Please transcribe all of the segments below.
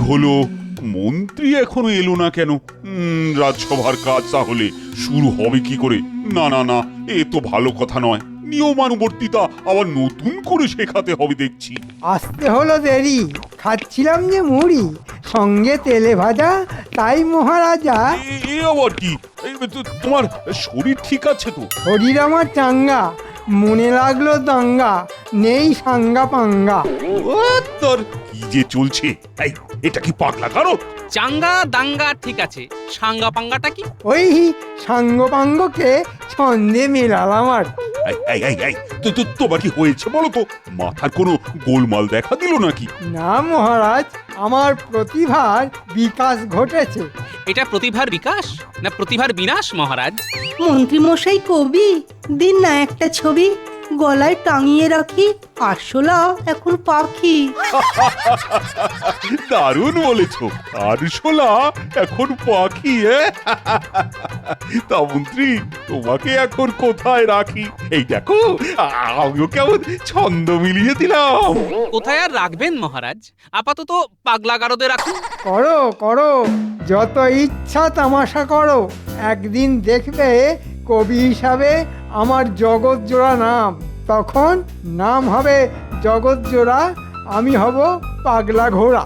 হলো? মন্ত্রী এখনো এলো না কেন? রাজসভার কাজ তাহলে শুরু হবে কি করে? না না না, এ তো ভালো কথা নয়। নিয়মানুবর্তিতা আবার নতুন করে শেখাতে হবে দেখছি। আসতে হলো দেরি, খাচ্ছিলাম যে মুড়ি, সঙ্গে তেলে ভাজা, তাই মহারাজা। এ আবার কি? তোমার শরীর ঠিক আছে তো? শরীর আমার চাঙ্গা, মনে লাগলো দাঙ্গা, নেই সাঙ্গা পাঙ্গা। ও তোর কি যে চলছে? এই, এটা কি পাগলা কারো? চাঙ্গা দাঙ্গা ঠিক আছে, সাঙ্গা পাঙ্গাটা কি? ওই সাঙ্গ পাঙ্গকে ছন্দে মেলালাম আর। তোমার কি হয়েছে বলো তো? মাথার কোনো গোলমাল দেখা দিল নাকি? না মহারাজ, আমার প্রতিভার বিকাশ ঘটেছে। এটা প্রতিভার বিকাশ না প্রতিভার বিনাশ মহারাজ? মন্ত্রী মশাই কবি, দিন না একটা ছবি, গলায় টাঙিয়ে রাখি, আরশোলা এখন পাখি। দারুণ বলেছো, আরশোলা এখন পাখি। তা মন্ত্রী, তোমাকে এখন কোথায় রাখি? এই দেখো, আমিও কেমন ছন্দ মিলিয়ে দিলাম। কোথায় আর রাখবেন মহারাজ? আপাতত পাগলা গারদে রাখুন। করো করো, যত ইচ্ছা তামাশা করো, একদিন দেখবে কবি হিসাবে আমার জগৎজোড়া নাম। তখন নাম হবে জগৎজোড়া, আমি হব পাগলা ঘোড়া।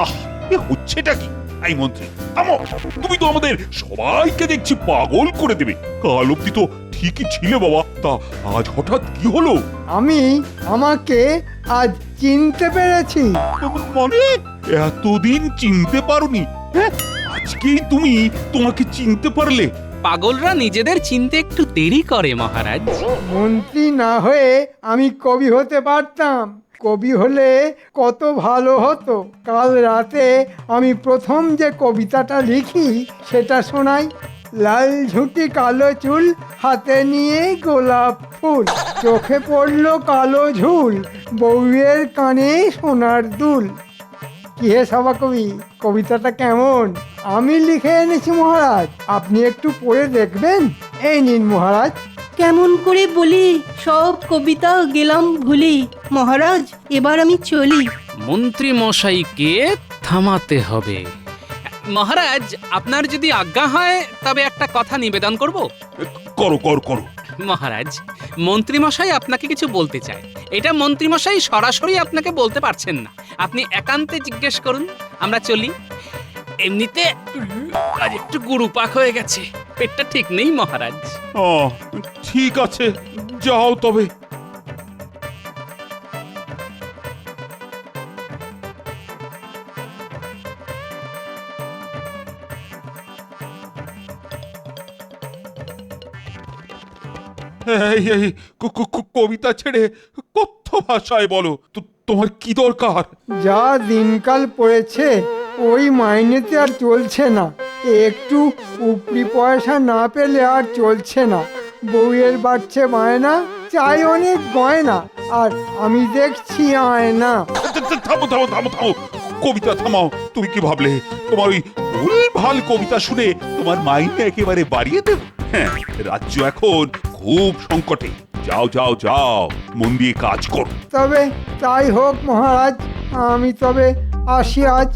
আহ, এ হচ্ছেটা কি? এই মন্ত্রী থামো, তুমি তো আমাদের সবাইকে দেখছি পাগল করে দেবে। কাল অব্দি তো ঠিকই ছিলে বাবা, তা আজ হঠাৎ কি হলো? আমি আমাকে আজ চিনতে পেরেছি। মানে এতদিন চিনতে পারোনি? হ্যাঁ, আজকেই তুমি তোমাকে চিনতে পারলে? পাগলরা নিজেদের চিনতে একটু দেরি করে মহারাজ। মন্ত্রী না হয়ে আমি কবি হতে পারতাম। কবি হলে কত ভালো হতো। কাল রাতে আমি প্রথম যে কবিতাটা লিখি সেটা শোনাই। লাল ঝুঁটি কালো চুল, হাতে নিয়ে গোলাপ ফুল, চোখে পড়লো কালো ঝুল, বউয়ের কানে সোনার দুল। কি হে সভা কবি, কবিতাটা কেমন? আমি লিখে এনেছি মহারাজ, আপনি একটু পড়ে দেখবেন। এই নিন মহারাজ। কেমন করে বলি, সব কবিতা গেলাম ভুলি, মহারাজ এবার আমি চলি। মন্ত্রী মশাইকে থামাতে হবে। মহারাজ, আপনার যদি আজ্ঞা হয় তবে একটা কথা নিবেদন করব। করো করো করো। মহারাজ, মন্ত্রী মশাই আপনাকে কিছু বলতে চায়। এটা মন্ত্রী মশাই সরাসরি আপনাকে বলতে পারছেন না, আপনি একান্তে জিজ্ঞেস করুন। আমরা চলি। এমনিতে আজ একটু গুরুপাক হয়ে গেছে, পেটটা ঠিক নেই মহারাজ। ঠিক আছে, যাও তবে। এই কবিতা ছেড়ে কথ্য ভাষায় বলো তো, তোমার কি দরকার? যা দিনকাল পড়েছে ওই মাইনেতে আর চলছে না। একটু উপরি পয়সা না পেলে আর চলছে না। বউয়ের বাড়ছে বায়না, চাই অনেক গয়না, আর আমি দেখছি আয়না। থামো থামো থামো থামো, কবিতা থামাও। তুমি কি ভাবলে তোমার ওই ভুলভাল কবিতা শুনে তোমার মাইনে একেবারে বাড়িয়ে দেব? হ্যাঁ, রাজ্য এখন খুব সংকটে। যাও যাও যাও, মন দিয়ে কাজ করো। তবে তাই হোক মহারাজ, আমি তবে আসি আজ।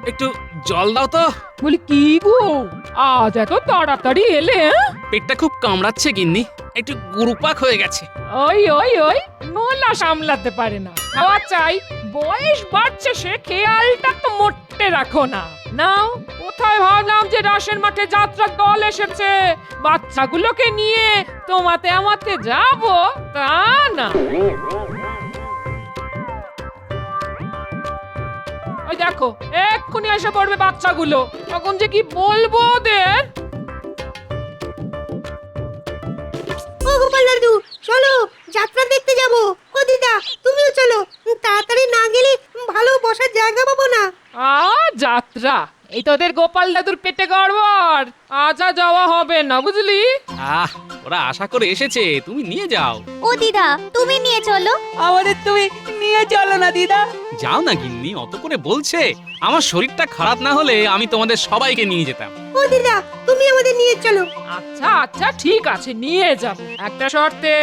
একটু জল দাও তো। বলি কি গো, আজ এত তাড়াতাড়ি এলে? পেটটা খুব কামড়াচ্ছে গিন্নি, একটু গুরুপাক হয়ে গেছে। ওই ওই ওই নোলা সামলাতে পারে না, খাওয়া চাই। বয়স বাড়ছে, সে খেয়ালটা তো মোটে রাখো না। নাও, কোথায় ভাবলাম যে রাসের মাঠে যাত্রার দল এসেছে, বাচ্চাগুলোকে নিয়ে তোমাতে আমাতে যাব, তা না। ওই দেখো, এক্ষুনি এসে পড়বে বাচ্চাগুলো, তখন যে কি বলবো ওদের। ও গোপাল দাদু, চলো যাত্রা দেখতে যাব। ও দিদা, তুমিও চলো, তাড়াতাড়ি না গেলে ভালো বসার জায়গা পাবো না। যাত্রা, এই তোদের গোপাল দাদুর পেটে গড়বড়, আজা যাওয়া হবে না বুঝলি। ওরা আশা করে এসেছে, তুমি নিয়ে যাও। ও দিদা তুমি নিয়ে চলো। আমাদের তুমি নিয়ে চলো না দিদা। যাও না গিন্নি, অত করে বলছে। আমার শরীরটা খারাপ না হলে আমি তোমাদের সবাইকে নিয়ে যেতাম। ও দিদা তুমি আমাদের নিয়ে চলো। আচ্ছা আচ্ছা ঠিক আছে নিয়ে যাব, একটা শর্তে।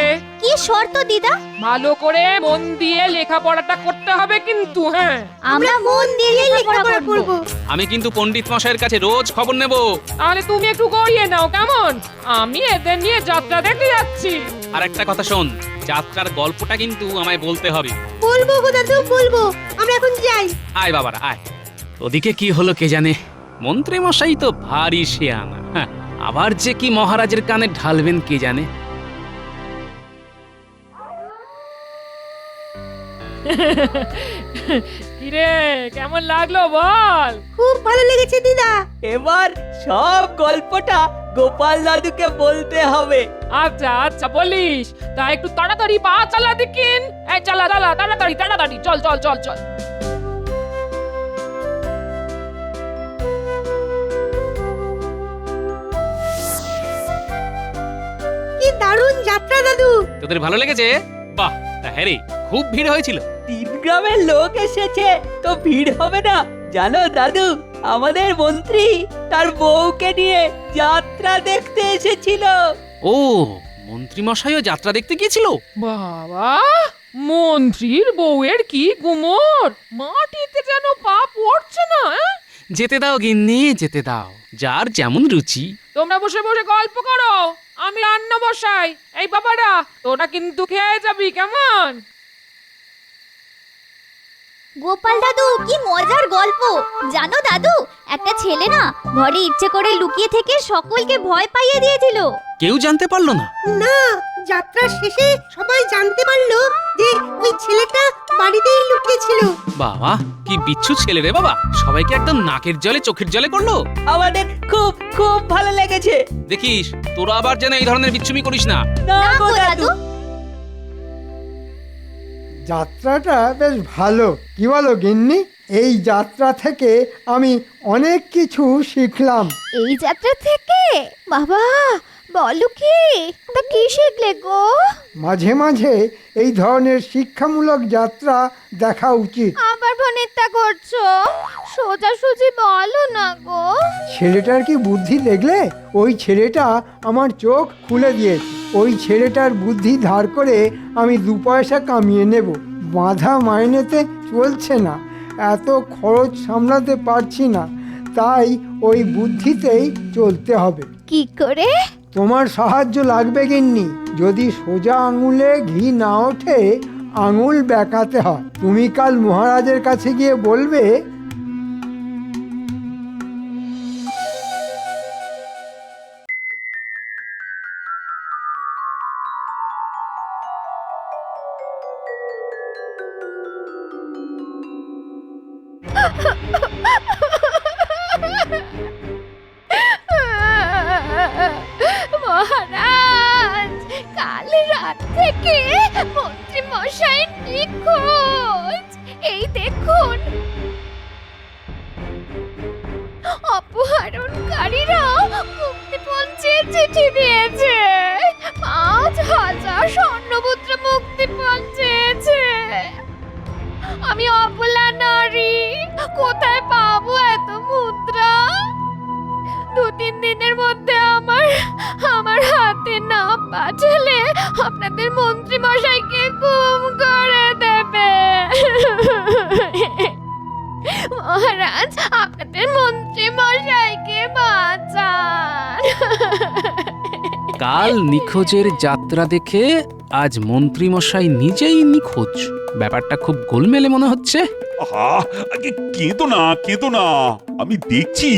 কি শর্ত দিদা? ভালো করে মন দিয়ে লেখাপড়াটা করতে হবে কিন্তু। হ্যাঁ আমরা মন দিয়ে লেখাপড়া করব। আমি কিন্তু পণ্ডিত মশাইয়ের কাছে রোজ খবর নেব। তাহলে তুমি একটু গড়িয়ে নাও কেমন? আমি এদের নিয়ে যাত্রা দেখতে যাচ্ছি। আর একটা কথা শোন, যাত্রার গল্পটা কিন্তু আমায় বলতে হবে। বলবো গো দাদু বলবো, আমরা এখন যাই। আয় বাবারা আয়। ওদিকে কি হলো কে জানে, মন্ত্রী মশাই তো ভারী শেয়ানা। হ্যাঁ, আবার যে কি মহারাজের কানে ঢালবেন কে জানে। কিরে কেমন লাগলো বল? খুব ভালো লেগেছে দিদা। এবার সব গল্পটা গোপাল দাদুকে বলতে হবে। আচ্ছা আচ্ছা বলিস, তা একটু তাড়াতাড়ি পা চালা দেখিন। এই চালা চালা তাড়াতাড়ি তাড়াতাড়ি, চল চল চল চল। কি দারুণ যাত্রা দাদু। তোদের ভালো লেগেছে? বাহ, তা হ্যাঁ রে, খুব ভিড় হয়েছিল। 3 গ্রামের লোক এসেছে, তো ভিড় হবে না? জানো দাদু, আমাদের মন্ত্রী তার বউকে নিয়ে যাত্রা দেখতে এসেছিল। ও, মন্ত্রী মশাইও যাত্রা দেখতে গিয়েছিল? বাবা, মন্ত্রীর বউয়ের কি গুমর, মাটিতে যেন পা পড়ছে না। যেতে দাও গিন্নি, যেতে দাও, যার যেমন রুচি। তোমরা বসে বসে গল্প করো, আমি রান্না বসাই। এই বাবারা, তোরা কিন্তু খেয়ে যাবি কেমন? গোপাল দাদু কি মজার গল্প। জানো দাদু, একটা ছেলে না ঘরে ইচ্ছে করে লুকিয়ে থেকে সকলকে ভয় পাইয়ে দিয়েছিল। কেউ জানতে পারলো না? না, যাত্রা শেষে সবাই জানতে পারলো যে ওই ছেলেটা বাড়িতেই লুকিয়ে ছিল। বাবা, কি বিচ্ছু ছেলে রে বাবা, সবাইকে একদম নাকের জলে চোখের জলে করলো। আমাদের খুব খুব ভালো লেগেছে। দেখিস তোরা আবার যেন এই ধরনের বিচ্ছুমি করিস না। না না গো গো দাদু। দাদু। যাত্রাটা বেশ ভালো, কি বলো গিন্নি? এই যাত্রা থেকে আমি অনেক কিছু শিখলাম। এই যাত্রা থেকে? বাবা বলো কি, তা কি শিখলে গো? মাঝে মাঝে এই ধরনের শিক্ষামূলক যাত্রা দেখা উচিত। আবার ভনিতা করছো, সোজাসুজি বলো না গো। ছেলেটার কি বুদ্ধি দেখলে? ওই ছেলেটা আমার চোখ খুলে দিয়েছে। ওই ছেলেটার বুদ্ধি ধার করে আমি 2 পয়সা কামিয়ে নেব। বাঁধা মাইনেতে চলছে না, এত খরচ সামলাতে পারছি না, তাই ওই বুদ্ধিতেই চলতে হবে। কি করে? তোমার সাহায্য লাগবে গিন্নি। যদি সোজা আঙুলে ঘি না ওঠে, আঙুল বেঁকাতে হয়। তুমি কাল মহারাজের কাছে গিয়ে বলবে, মহারাজ, কাল রাত থেকে মন্ত্রী মশাই নিখোঁজ। এই দেখুন, অপহরণকারীরা মুক্তিপণ চেয়ে চিঠি দিয়েছে। 5,000 স্বর্ণমুদ্রা মুক্তিপণ চেয়েছে। আমি অবলা নারী, কোথায় পাবো এত মুদ্রা? 2-3 দিনের মধ্যে আমার হাতে না পাঠালে আপনাদের মন্ত্রী মশাইকে গুম করে দেবে। মহারাজ, আপনাদের মন্ত্রী মশাইকে বাঁচান। কাল নিখোঁজের যাত্রা দেখে আজ মন্ত্রী মশাই নিজেই নিখোঁজ। ব্যাপারটা খুব গোলমেলে মনে হচ্ছে। আহা, আগে কেঁদো না, কেঁদো না, আমি দেখছি।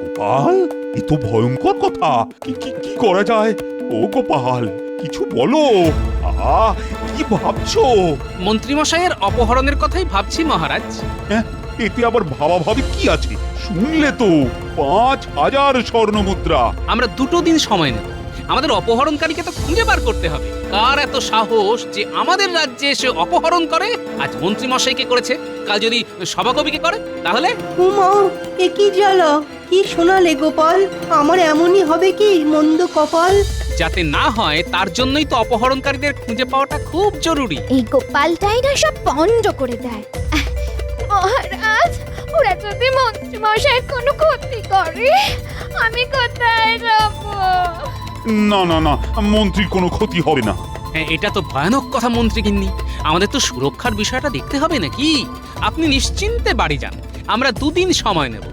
গোপাল, এ তো ভয়ঙ্কর কথা। কি কি কি করা যায়? ও গোপাল, কিছু বলো। আহা, কি ভাবছো? মন্ত্রী মশাইয়ের অপহরণের কথাই ভাবছি মহারাজ। হ্যাঁ, এতে আবার ভাবাভাবি কি আছে? শুনলে তো, 5,000 স্বর্ণ মুদ্রা। আমরা 2 দিন সময় নেব, আমাদের অপহরণকারীকে তো খুঁজে বার করতে হবে। কার এত সাহস যে আমাদের রাজ্যে এসে অপহরণ করে? আজ মন্ত্রী মশাইকে করেছে, কাল যদি সভাকবিকে করে তাহলে? উমা, এ কি জ্বালা! কি শোনালে গোপাল? আমার এমনই হবে কি মন্দ কপাল? যাতে না হয় তার জন্যই তো অপহরণকারীদের খুঁজে পাওয়াটা খুব জরুরি। এই গোপালটাই না সব পণ্ড করে দেয়। মহারাজ, ওরা যদি মন্ত্রী মশাইয়ের কোনো ক্ষতি করে, আমি কোথায় যাব? না না না, মন্ত্রীর কোনো ক্ষতি হবে না। হ্যাঁ, এটা তো ভয়ানক কথা মন্ত্রী গিন্নি। আমাদের তো সুরক্ষার বিষয়টা দেখতে হবে নাকি? আপনি নিশ্চিন্তে বাড়ি যান, আমরা 2 দিন সময় নেব।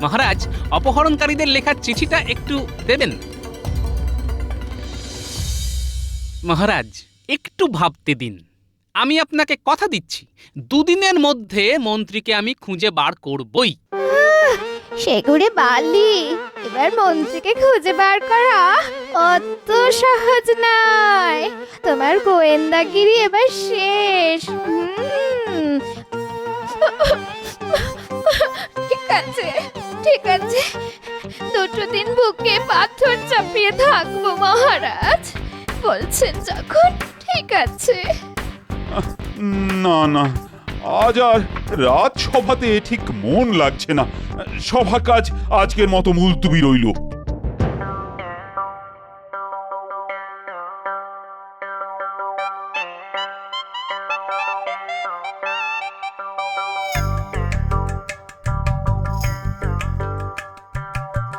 মহারাজ, অপহরণকারীদের লেখার চিঠিটা একটু দেবেন? মহারাজ, একটু ভাবতে দিন। আমি আপনাকে কথা দিচ্ছি, 2 দিনের মধ্যে মন্ত্রীকে আমি খুঁজে বার করবই। সেগুড়ে বালি, এবার মন্ত্রীকে খুঁজে বার করা অত সহজ নয়। তোমার গোয়েন্দাগিরি এবার শেষ। ঠিক আছে, ঠিক আছে, 2 দিন বুকে পাথর চাপিয়ে থাকবো মহারাজ। বলছেন যখন, ঠিক আছে। না না, আজ আর রাজসভাতে ঠিক মন লাগছে না। সভা কাজ আজকের মতো মুলতুবি রইল।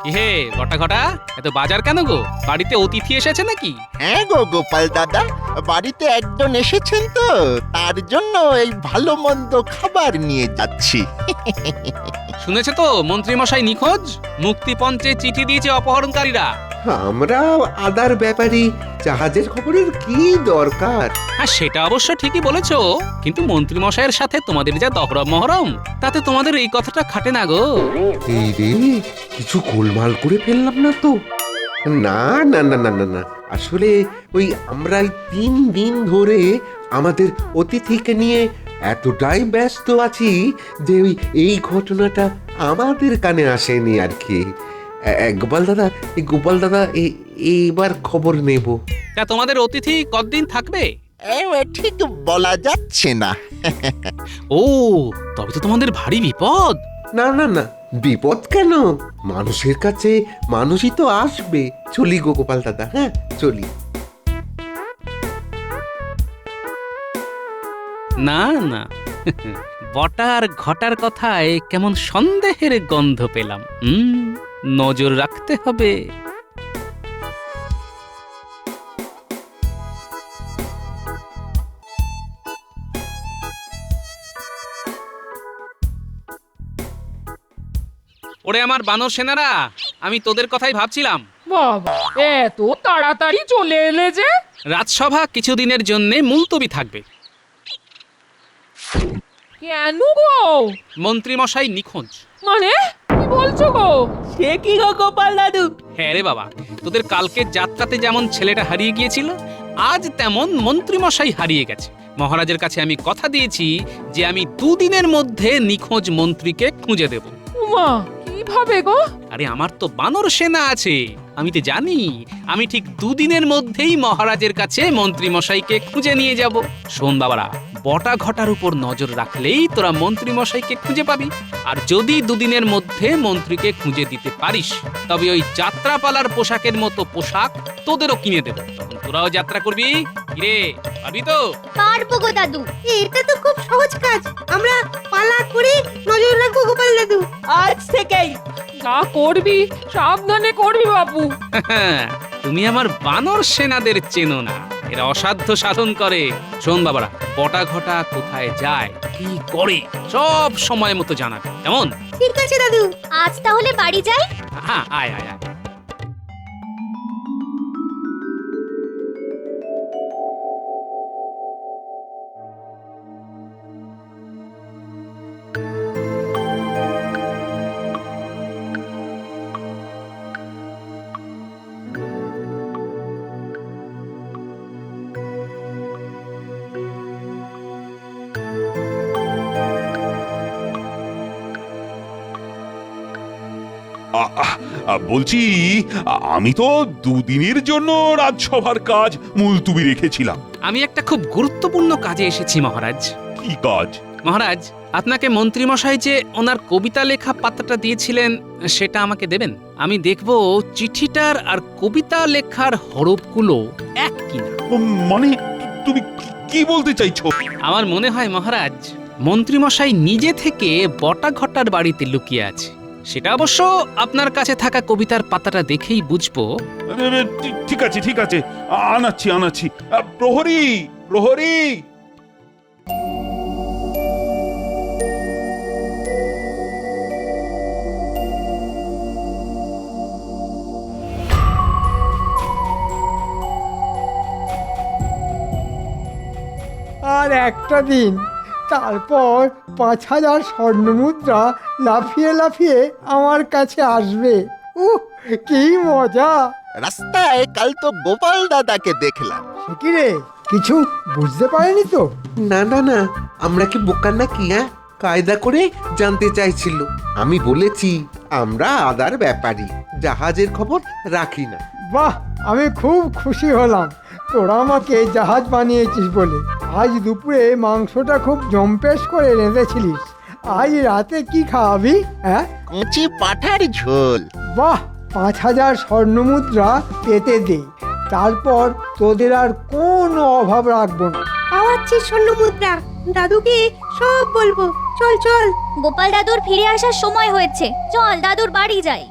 কি হে ঘটা ঘটা, এত বাজার কেন গো? বাড়িতে অতিথি এসেছে নাকি? হ্যাঁ গো গোপাল দাদা, বাড়িতে একজন এসেছেন তো, তার জন্য এই ভালো মন্দ খাবার নিয়ে যাচ্ছি। শুনেছে তো মন্ত্রী মশাই নিখোঁজ? মুক্তিপঞ্চে চিঠি দিয়েছে অপহরণকারীরা। আমরা আদার ব্যাপারী, জাহাজের খবরের কি দরকার? হ্যাঁ, সেটা অবশ্য ঠিকই বলেছো, কিন্তু মন্ত্রী মশাইয়ের সাথে তোমাদের যা দহরম মহরম, তাতে তোমাদের এই কথাটা খাটে না গো। এই রে, কিছু গোলমাল করে ফেললাম না তো? না না না না না না, আসলে ওই আমরা 3 দিন ধরে আমাদের অতিথিকে নিয়ে এতটাই ব্যস্ত আছি যে এই ঘটনাটা আমাদের কানে আসেনি আর কি। গোপাল দাদা, এইবার খবর নেব। তা তোমাদের অতিথি কতদিন থাকবে? ঠিক বলা যাচ্ছে না। ও, তবে তো তোমাদের ভারী বিপদ। না না না, বিপদ কেন? মানুষের কাছে মানুষই তো আসবে। চলি গো গোপাল দাদা, হ্যাঁ চলি। না না, বটার ঘটার কথায় কেমন সন্দেহের গন্ধ পেলাম। নজর রাখতে হবে। ওরে আমার বানর সেনারা, আমি তোদের কথাই ভাবছিলাম। বাবা, এত তাড়াতাড়ি চলে এলে যে? রাজসভা কিছুদিনের জন্য মুলতবি থাকবে। কেন গো? মন্ত্রী মশাই নিখোঁজ। মানে কি বলছো গো? সে কি গো গোপাল দাদু? হ্যাঁ রে বাবা, তোদের কালকে যাত্রাতে যেমন ছেলেটা হারিয়ে গিয়েছিল, আজ তেমন মন্ত্রী মশাই হারিয়ে গেছে। মহারাজের কাছে আমি কথা দিয়েছি যে আমি 2 দিনের মধ্যে নিখোঁজ মন্ত্রীকে খুঁজে দেব। উমা, কিভাবে গো? আরে আমার তো বানর সেনা আছে, আমি তো জানি আমি ঠিক 2 দিনের মধ্যেই মহারাজের কাছে মন্ত্রী মশাইকে খুঁজে নিয়ে যাব। শোন বাবারা, বটা ঘটার উপর নজর রাখলেই তোরা মন্ত্রী মশাইকে খুঁজে পাবি। আর যদি 2 দিনের মধ্যে মন্ত্রীকে খুঁজে দিতে পারিস, তবে ওই যাত্রাপালার পোশাকের মতো পোশাক তোদেরও কিনে দেব। তখন তোরাও যাত্রা করবি। কিরে, পারবি তো? পারবো গো দাদু। এটা তো খুব সহজ কাজ। আমরা পালা করে নজর রাখবো গোপাল দাদু। আজ থেকেই যা করবি সাবধানে করবি বাবু। তুমি আমার বানর সেনাদের চেনো না, এরা অসাধ্য সাধন করে। শোন বাবারা, বটা ঘটা কোথায় যায়, কি করে, সব সময় মতো জানাবে, কেমন? ঠিক আছে দাদু। আজ তাহলে বাড়ি যাই। হ্যাঁ, আয় আয় আয়। বলছি আমি তো দুদিনের জন্য রাজসভার কাজ মুলতুবি রেখেছিলাম। আমি একটা খুব গুরুত্বপূর্ণ কাজে এসেছি মহারাজ। কি কাজ? মহারাজ, আপনাকে মন্ত্রীমশাই যে ওনার কবিতা লেখা পাতাটা দিয়েছিলেন সেটা আমাকে দেবেন। আমি দেখব চিঠিটার আর কবিতা লেখার হরফগুলো এক কিনা। মানে তুমি কি বলতে চাইছো? আমার মনে হয় মহারাজ, মন্ত্রীমশাই নিজে থেকে বটাঘটার বাড়িতে লুকিয়ে আছে। সেটা অবশ্য আপনার কাছে থাকা কবিতার পাতাটা দেখেই বুঝবো। ঠিক আছে ঠিক আছে, আনাচ্ছি। প্রহরী প্রহরী! আর একটা দিন, তারপর 5,000 স্বর্ণমুদ্রা লাফিয়ে লাফিয়ে আমার কাছে আসবে। কি মজা! রাস্তায় কাল তো গোপাল দাদাকে দেখলাম। সে কি রে, কিছু বুঝতে পারেনি তো? না না না, আমরা কি বোকা নাকি? কায়দা করে জানতে চাইছিল। আমি বলেছি আমরা আদার ব্যাপারী, জাহাজের খবর রাখি না। বাহ, আমি খুব খুশি হলাম তোরা আমাকে জাহাজ বানিয়েছিস বলে। আজ দুপুরে মাংসটা খুব জম্পেশ করে রেঁধেছিলিস। আজ রাতে কি খাওয়াবি? হ্যাঁ, কচি পাঠার ঝোল। বাহ, 5,000 স্বর্ণমুদ্রা পেতে দে, তারপর তোদের আর কোনো অভাব রাখবো না। পাওয়াচ্ছি স্বর্ণ মুদ্রা, দাদুকে সব বলবো। চল চল। গোপাল দাদুর ফিরে আসার সময় হয়েছে, চল দাদুর বাড়ি যাই।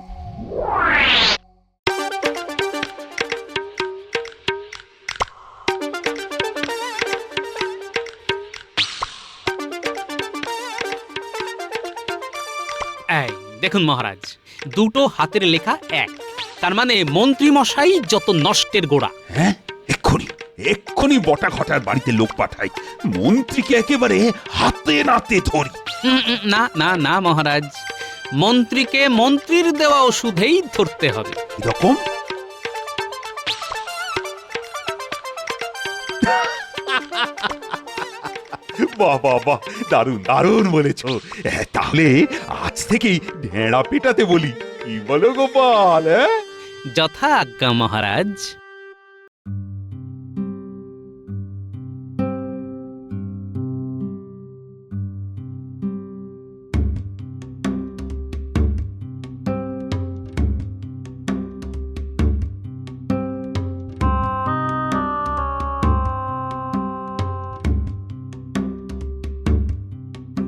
এই দেখুন মহারাজ, দুটো হাতের লেখা এক, তার মানে মন্ত্রীমশাই যত নষ্টের গোড়া। হ্যাঁ, এক্ষুনি বটাঘটার বাড়িতে লোক পাঠাই, মন্ত্রীকে একেবারে হাতে নাতে ধরি। না না না মহারাজ, মন্ত্রীকে মন্ত্রীর দেওয়া ওষুধেই ধরতে হবে। এরকম বাহ বাহ বাহ, দারুণ বলেছ। তাহলে আজ থেকেই ঢেঁড়া পেটাতে বলি, কি বলো গোপাল? যথা আজ্ঞা মহারাজ।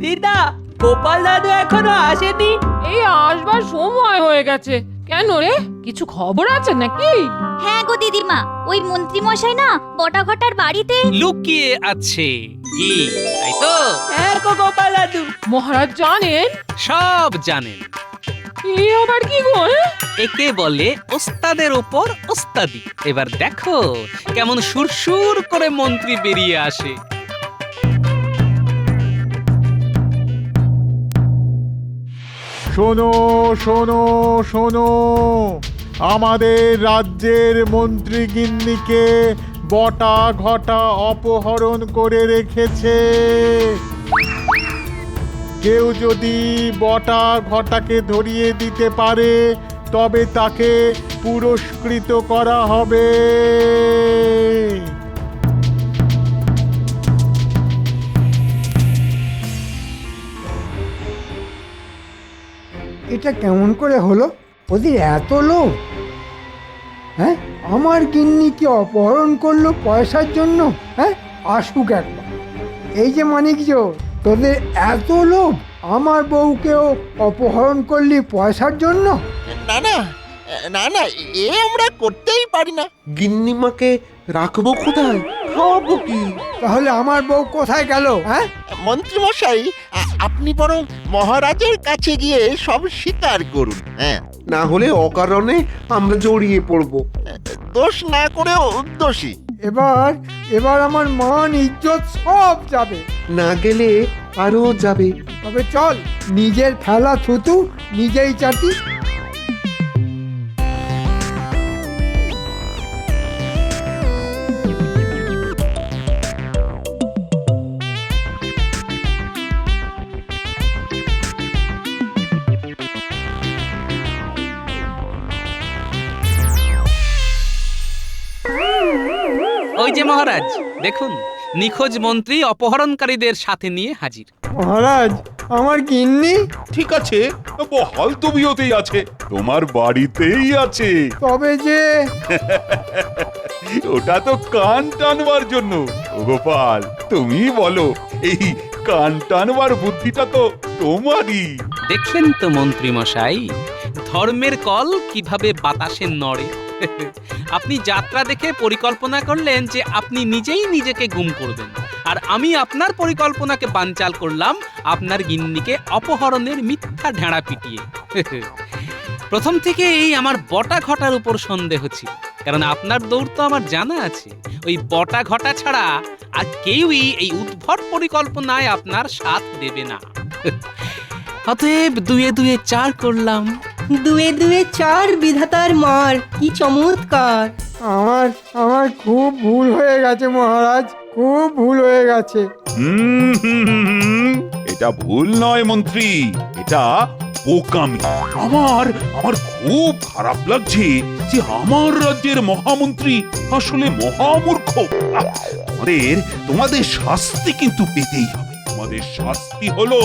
দিদা, গোপাল দাদু এখনো আসেনি? এই আসবার সময় হয়ে গেছে। কেন রে, কিছু খবর আছে নাকি? হ্যাঁ গো দিদিমা, ওই মন্ত্রী মশাই না বটাঘটার বাড়িতে লুকিয়ে আছে। কি তাই তো? হ্যাঁ গো গোপাল দাদু। মহারাজ জানেন? সব জানেন। এ আবার কি গো? একে বলে ওস্তাদের উপর ওস্তাদি। এবার দেখো কেমন সুরসুর করে মন্ত্রী বেরিয়ে আসে। শোনো শোনো শোনো, আমাদের রাজ্যের মন্ত্রী গিন্নিকে বটা ঘটা অপহরণ করে রেখেছে। কেউ যদি বটা ঘটাকে ধরিয়ে দিতে পারে তবে তাকে পুরস্কৃত করা হবে। এটা কেমন করে হলো? ওদের এত লোভ! হ্যাঁ, আমার গিন্নিকে অপহরণ করলো পয়সার জন্য? হ্যাঁ, আসুক একবার। এই যে মানিকজ, তোদের এত লোভ, আমার বউকেও অপহরণ করলি পয়সার জন্য? না না না না, এ আমরা করতেই পারি না। গিন্নিমাকে রাখবো কোথায়? খাওয়াবো কি? তাহলে আমার বউ কোথায় গেল? হ্যাঁ, মন্ত্রী মশাই, আপনি বরং মহারাজের কাছে গিয়ে সব স্বীকার করুন। হ্যাঁ, না হলে অকারণে আমরা জড়িয়ে পড়বো। দোষ না করেও দোষী। এবার আমার মান ইজ্জত সব যাবে। না গেলে আরো যাবে। তবে চল, নিজের ফেলা থুতু নিজেই চাটি। ওই যে মহারাজ দেখুন, নিখোঁজ মন্ত্রী অপহরণকারীদের সাথে নিয়ে হাজির। মহারাজ, আমার গিন্নি? ঠিক আছে, বহাল তবিয়তেই আছে, তোমার বাড়িতেই আছে। তবে যে ওটা তো কান টানবার জন্য। ও গোপাল, তুমি বলো, এই কান টানবার বুদ্ধিটা তো তোমারই। দেখলেন তো মন্ত্রী মশাই, ধর্মের কল কিভাবে বাতাসে নড়ে। আপনি যাত্রা দেখে পরিকল্পনা করলেন যে আপনি নিজেই নিজেকে গুম করবেন, আর আমি আপনার পরিকল্পনাকে বানচাল করলাম আপনার গিন্নিকে অপহরণের মিথ্যা ঢেঁড়া পিটিয়ে। প্রথম থেকে এই আমার বটা ঘটার উপর সন্দেহ ছিল, কারণ আপনার দৌড় তো আমার জানা আছে। ওই বটা ঘটা ছাড়া আর কেউই এই উদ্ভট পরিকল্পনায় আপনার সাথ দেবে না। অতএব 2 এ 2 4 করলাম। 2 এ 2 4 বিধাতার মার, কি চমৎকার। আমার খুব ভুল হয়ে গেছে মহারাজ, খুব ভুল হয়ে গেছে। এটা ভুল নয় মন্ত্রী, এটা বোকামি। আমার খুব খারাপ লাগছে যে আমার রাজ্যের মহামন্ত্রী আসলে মহামূর্খ। তোমাদের শাস্তি কিন্তু পেতেই হবে। তোমাদের শাস্তি হলো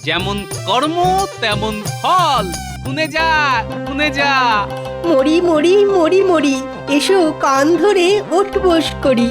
যেমন কর্ম তেমন ফল। শুনে যা, শুনে যা। মরি মরি মরি মরি, এসো কান ধরে ওঠ বস করি।